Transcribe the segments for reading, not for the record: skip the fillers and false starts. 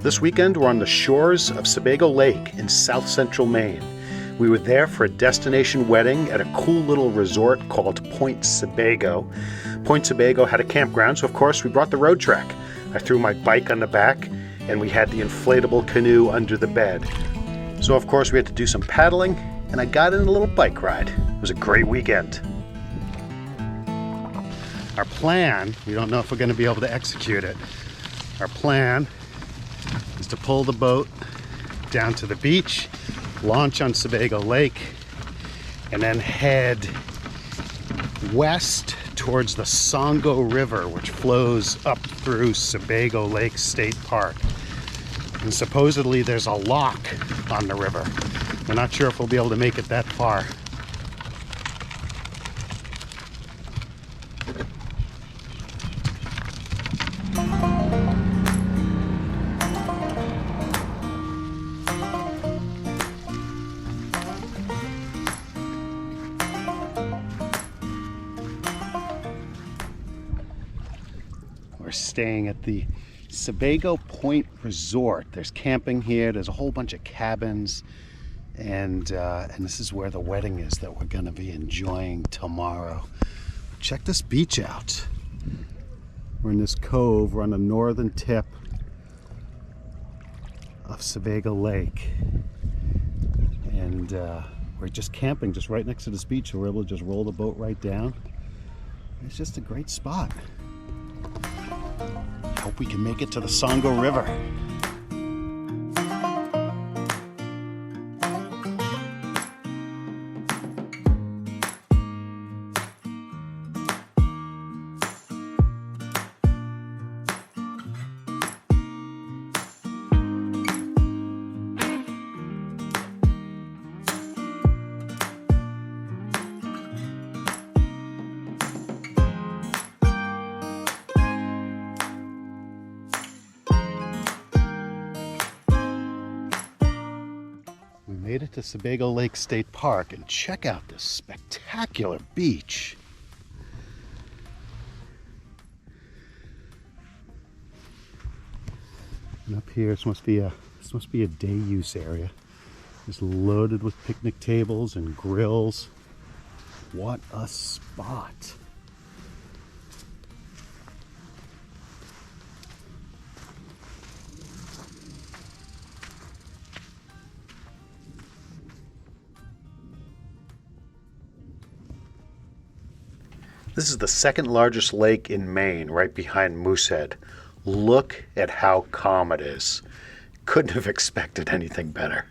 This weekend we're on the shores of Sebago Lake in south central Maine. We were there for a destination wedding at a cool little resort called Point Sebago. Point Sebago had a campground, so of course we brought the Roadtrek. I threw my bike on the back and we had the inflatable canoe under the bed. So of course we had to do some paddling and I got in a little bike ride. It was a great weekend. Our plan, we don't know if we're going to be able to execute it. Our plan is to pull the boat down to the beach, launch on Sebago Lake, and then head west towards the Songo River, which flows up through Sebago Lake State Park. And supposedly there's a lock on the river. We're not sure if we'll be able to make it that far. We're staying at the Sebago Point Resort. There's camping here. There's a whole bunch of cabins, and this is where the wedding is that we're going to be enjoying tomorrow. Check this beach out. We're in this cove. We're on the northern tip of Sebago Lake, and we're just camping just right next to this beach, so we're able to just roll the boat right down. It's just a great spot. Hope we can make it to the Songo River. Made it to Sebago Lake State Park, and check out this spectacular beach. And up here, this must be a day use area. It's loaded with picnic tables and grills. What a spot. This is the second largest lake in Maine, right behind Moosehead. Look at how calm it is. Couldn't have expected anything better.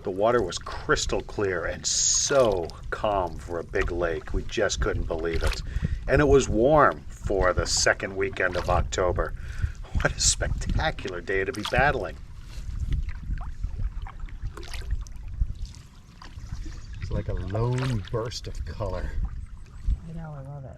The water was crystal clear and so calm for a big lake. We just couldn't believe it. And it was warm for the second weekend of October. What a spectacular day to be paddling. like a lone burst of color. I know, I love it.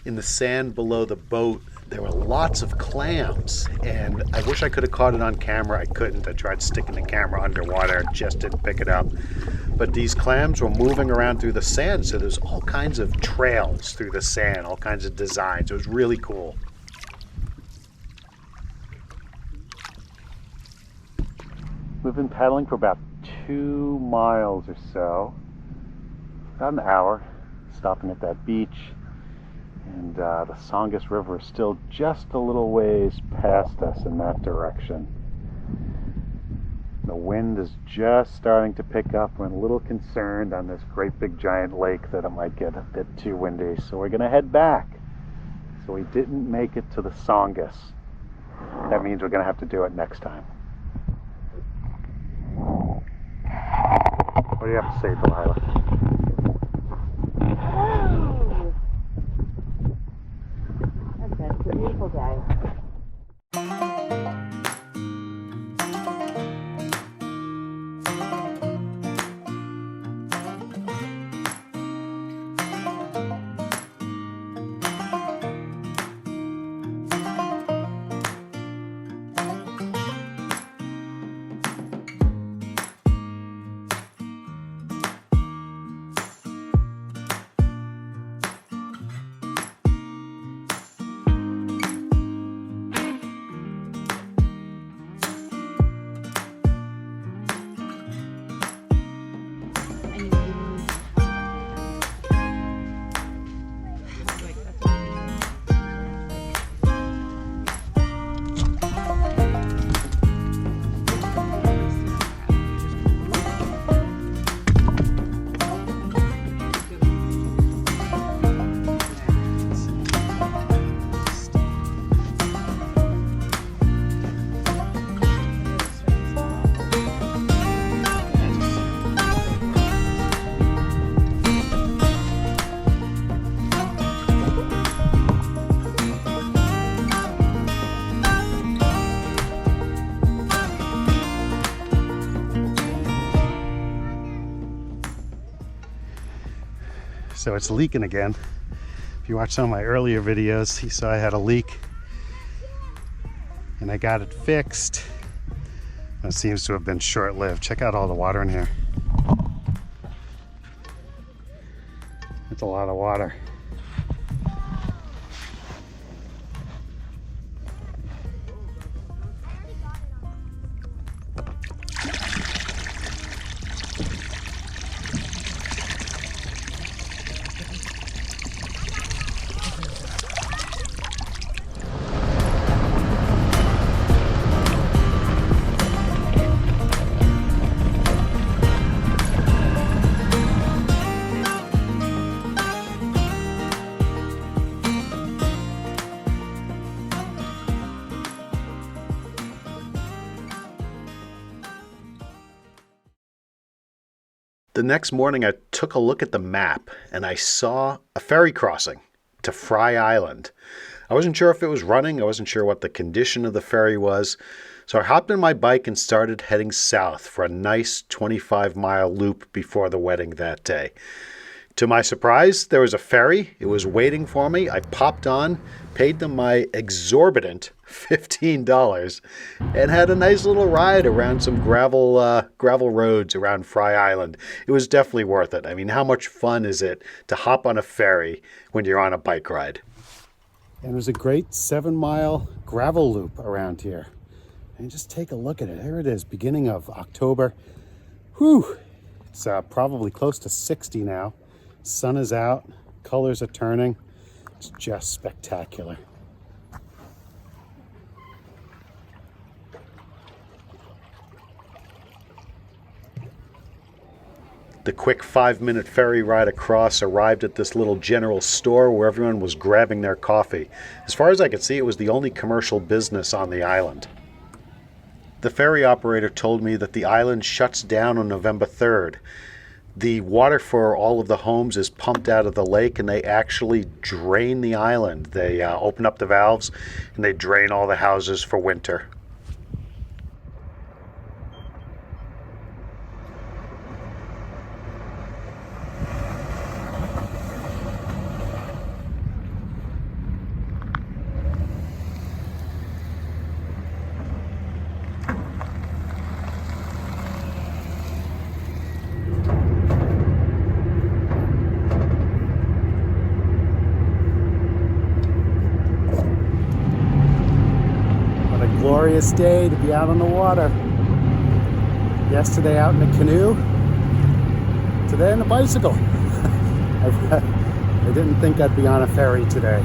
In the sand below the boat, there were lots of clams, and I wish I could have caught it on camera. I couldn't. I tried sticking the camera underwater, just didn't pick it up. But these clams were moving around through the sand, so there's all kinds of trails through the sand, all kinds of designs. It was really cool. We've been paddling for about 2 miles or so, about an hour, stopping at that beach. And the Songus River is still just a little ways past us in that direction. The wind is just starting to pick up. We're a little concerned on this great big giant lake that it might get a bit too windy. So we're going to head back. So we didn't make it to the Songus. That means we're going to have to do it next time. What do you have to say, Delilah? It's a beautiful day. So it's leaking again. If you watch some of my earlier videos, you saw I had a leak and I got it fixed. It seems to have been short-lived. Check out all the water in here. It's a lot of water. The next morning I took a look at the map and I saw a ferry crossing to Fry Island. I wasn't sure if it was running. I wasn't sure what the condition of the ferry was. So I hopped on my bike and started heading south for a nice 25-mile loop before the wedding that day. To my surprise, there was a ferry. It was waiting for me. I popped on, paid them my exorbitant $15, and had a nice little ride around some gravel roads around Fry Island. It was definitely worth it. I mean, how much fun is it to hop on a ferry when you're on a bike ride? And there's a great 7-mile gravel loop around here. And just take a look at it. Here it is, beginning of October. Whew! It's probably close to 60 now. Sun is out, colors are turning. It's just spectacular. The quick 5-minute ferry ride across arrived at this little general store where everyone was grabbing their coffee. As far as I could see, it was the only commercial business on the island. The ferry operator told me that the island shuts down on November 3rd. The water for all of the homes is pumped out of the lake and they actually drain the island. They open up the valves and they drain all the houses for winter. glorious day to be out on the water. Yesterday out in the canoe, today on the bicycle. I didn't think I'd be on a ferry today.